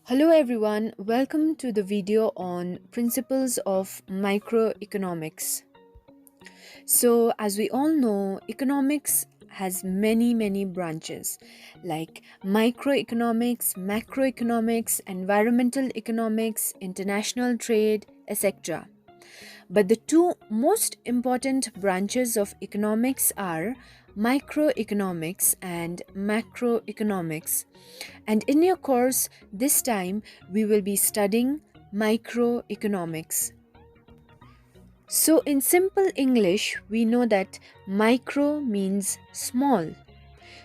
Hello everyone, welcome to the video on principles of microeconomics. So, as we all know, economics has many branches like microeconomics, macroeconomics, environmental economics, international trade, etc. But the two most important branches of economics are microeconomics and macroeconomics. And in your course, this time we will be studying microeconomics. So, in simple English, we know that micro means small.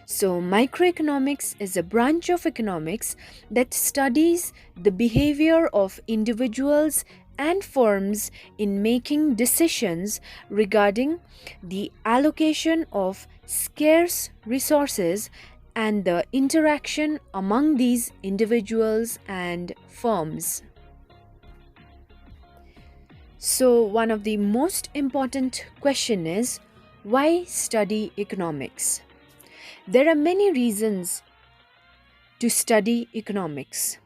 So, microeconomics is a branch of economics that studies the behavior of individuals and firms in making decisions regarding the allocation of scarce resources and the interaction among these individuals and firms. So, one of the most important question is why study economics? There are many reasons to study economics.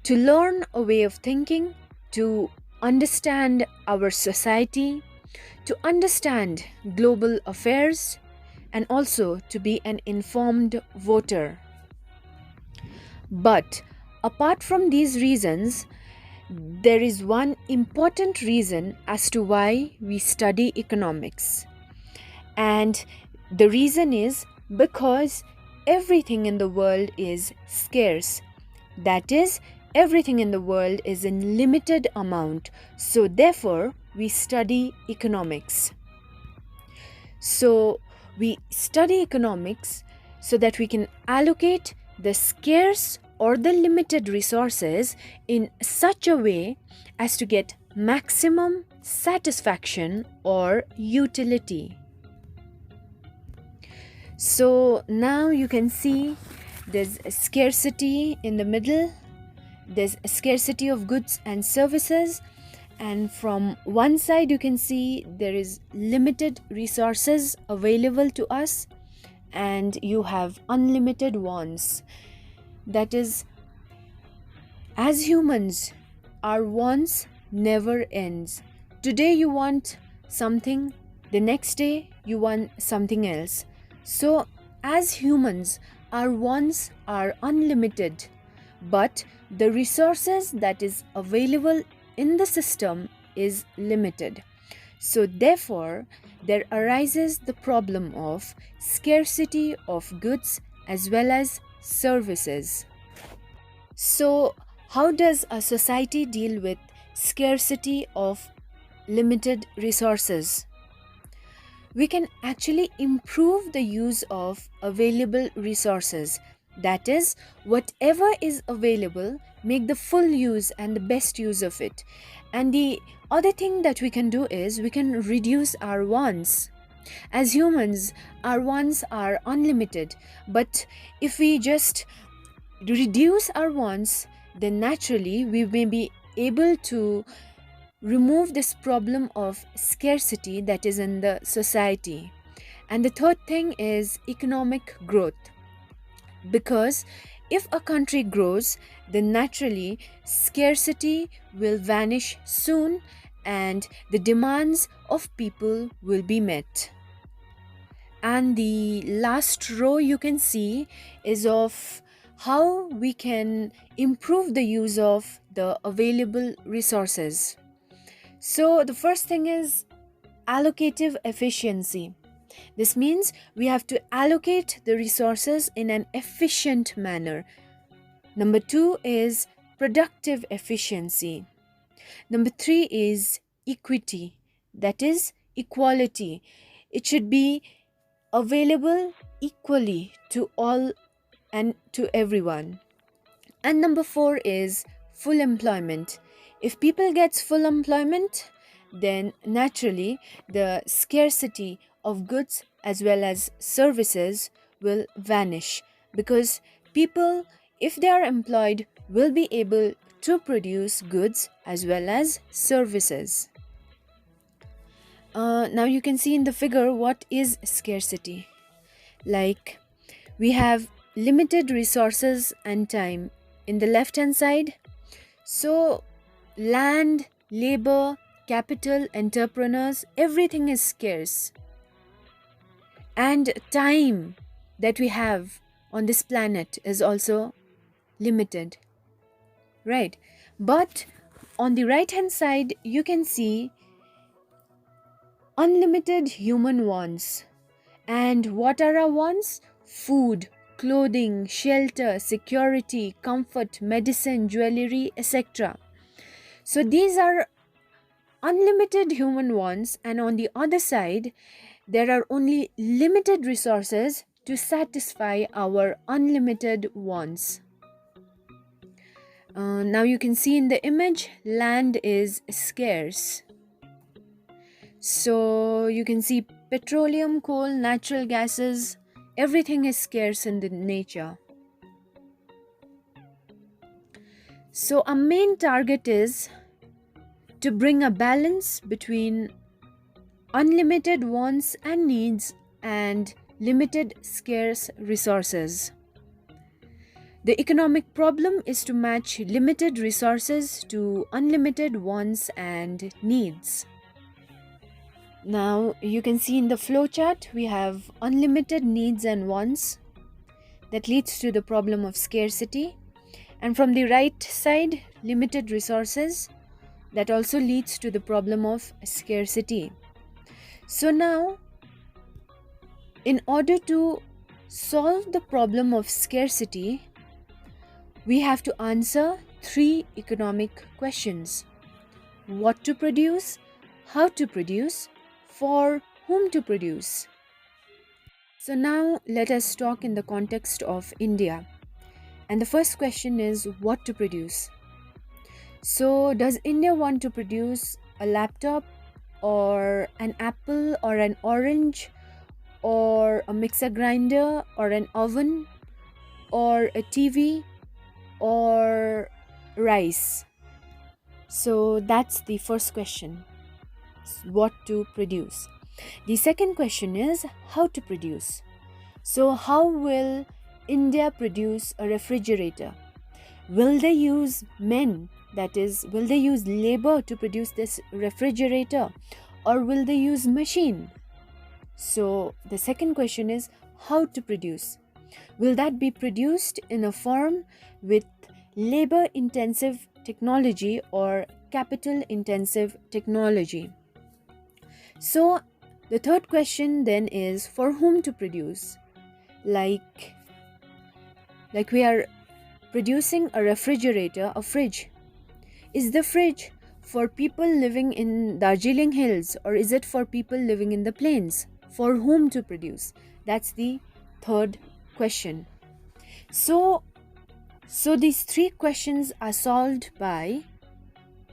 To learn a way of thinking, to understand our society, to understand global affairs, and also to be an informed voter. But apart from these reasons, there is one important reason as to why we study economics. And the reason is because everything in the world is scarce. That is, everything in the world is in limited amount. So therefore, we study economics. So we study economics so that we can allocate the scarce or the limited resources in such a way as to get maximum satisfaction or utility. So now you can see there's a scarcity in the middle, there's a scarcity of goods and services, and from one side you can see there is limited resources available to us, and you have unlimited wants. That is, as humans, our wants never ends. Today you want something, the next day you want something else. So, as humans, our wants are unlimited, but the resources that is available in the system is limited. So, therefore, there arises the problem of scarcity of goods as well as services. So, how does a society deal with scarcity of limited resources? We can actually improve the use of available resources. That is, whatever is available, make the full use and the best use of it. And the other thing that we can do is we can reduce our wants. As humans, our wants are unlimited, but if we just reduce our wants, then naturally we may be able to remove this problem of scarcity that is in the society. And the third thing is economic growth. Because if a country grows, then naturally scarcity will vanish soon and the demands of people will be met. And the last row you can see is of how we can improve the use of the available resources. So, the first thing is allocative efficiency. This means we have to allocate the resources in an efficient manner. Number two is productive efficiency. Number three is equity, that is, equality. It should be available equally to all and to everyone. And number four is full employment. If people gets full employment, then naturally the scarcity of goods as well as services will vanish, because people, if they are employed, will be able to produce goods as well as services. Now you can see in the figure what is scarcity. Like, we have limited resources and time. in the left hand side, so land, labor, capital, entrepreneurs, everything is scarce. And time that we have on this planet is also limited, right? But on the right hand side, you can see unlimited human wants. And what are our wants? Food, clothing, shelter, security, comfort, medicine, jewelry, etc. So these are unlimited human wants, and on the other side, there are only limited resources to satisfy our unlimited wants. Now you can see in the image, land is scarce. So you can see petroleum, coal, natural gases, everything is scarce in the nature. So our main target is to bring a balance between unlimited wants and needs and limited scarce resources. The economic problem is to match limited resources to unlimited wants and needs. Now you can see in the flowchart we have unlimited needs and wants that leads to the problem of scarcity, and from the right side limited resources that also leads to the problem of scarcity. So now, in order to solve the problem of scarcity, we have to answer 3 economic questions: what to produce, how to produce, for whom to produce. So now let us talk in the context of India. And the first question is what to produce. So does India want to produce a laptop or an apple or an orange or a mixer grinder or an oven or a TV or rice? So that's the first question, what to produce. The second question is how to produce. So how will India produce a refrigerator? Will they use men, that is, will they use labor to produce this refrigerator, or will they use machine? So the second question is how to produce. Will that be produced in a form with labor intensive technology or capital intensive technology? So the third question then is for whom to produce. Like we are producing a refrigerator, a fridge. Is the fridge for people living in Darjeeling Hills, or is it for people living in the plains? For whom to produce? That's the third question. So these 3 questions are solved by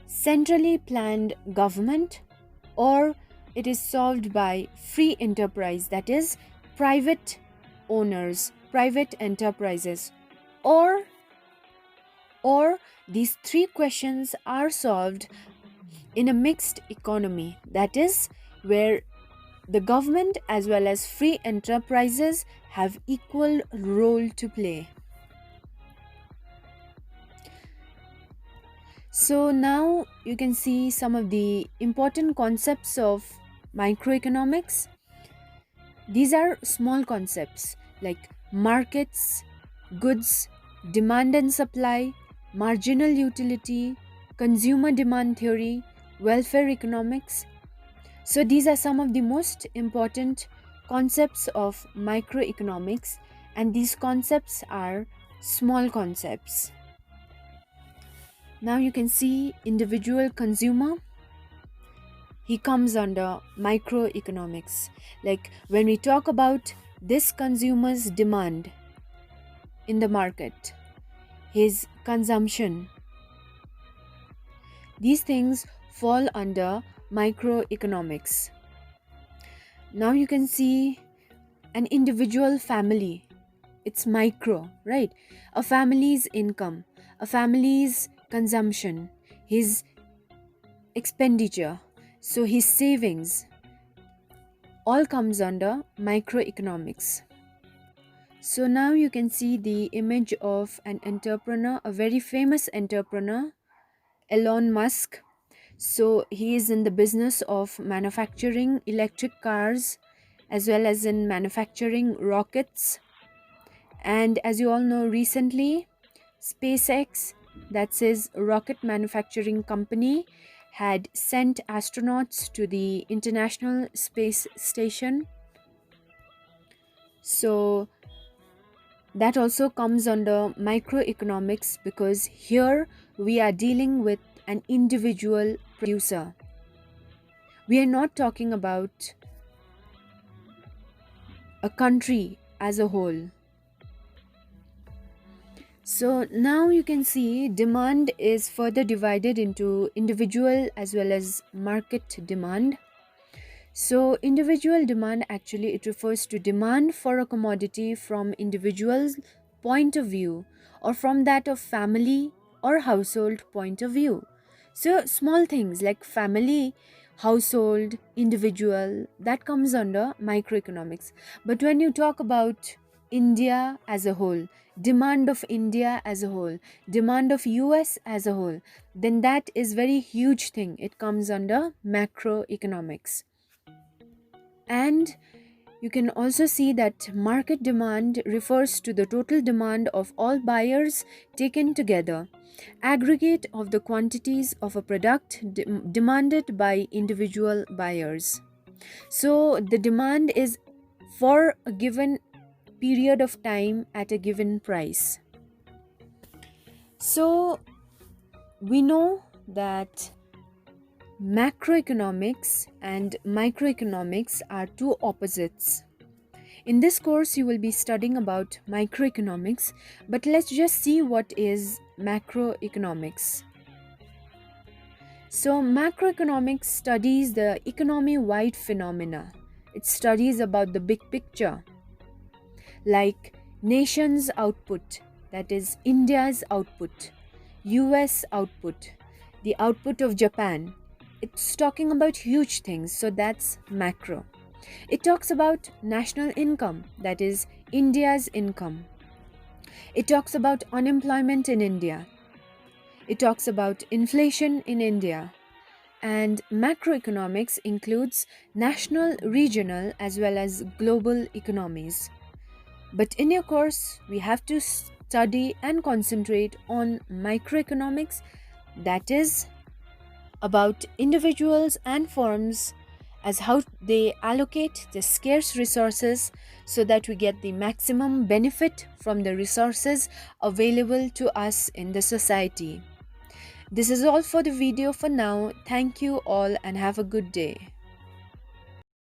centrally planned government, or it is solved by free enterprise, that is private owners, private enterprises, or these 3 questions are solved in a mixed economy, that is where the government as well as free enterprises have equal role to play. So now you can see some of the important concepts of microeconomics. These are small concepts like markets, goods, demand and supply, marginal utility, consumer demand theory, welfare economics. So these are some of the most important concepts of microeconomics, and these concepts are small concepts. Now you can see individual consumer. He comes under microeconomics. Like when we talk about this consumer's demand in the market, his consumption, these things fall under microeconomics. Now you can see an individual family. It's micro, right? A family's income, a family's consumption, his expenditure, so his savings, all comes under microeconomics. So now you can see the image of an entrepreneur, a very famous entrepreneur, Elon Musk. So he is in the business of manufacturing electric cars as well as in manufacturing rockets. And as you all know, recently SpaceX, that's his rocket manufacturing company, had sent astronauts to the International Space Station. So that also comes under microeconomics because here we are dealing with an individual producer. We are not talking about a country as a whole. So now you can see demand is further divided into individual as well as market demand. So individual demand actually it refers to demand for a commodity from individual's point of view or from that of family or household point of view. So small things like family, household, individual, that comes under microeconomics. But when you talk about India as a whole, demand of India as a whole, demand of US as a whole, then that is very huge thing. It comes under macroeconomics. And you can also see that market demand refers to the total demand of all buyers taken together, aggregate of the quantities of a product demanded by individual buyers. So the demand is for a given period of time at a given price. So we know that macroeconomics and microeconomics are two opposites. In this course, you will be studying about microeconomics, but let's just see what is macroeconomics. So, macroeconomics studies the economy wide phenomena, it studies about the big picture, like nations' output, that is, India's output, US output, the output of Japan. It's talking about huge things, so that's macro. It talks about national income, that is, India's income. It talks about unemployment in India. It talks about inflation in India. And macroeconomics includes national, regional, as well as global economies. But in your course, we have to study and concentrate on microeconomics, that is, about individuals and firms as how they allocate the scarce resources so that we get the maximum benefit from the resources available to us in the society. This is all for the video for now. Thank you all and have a good day.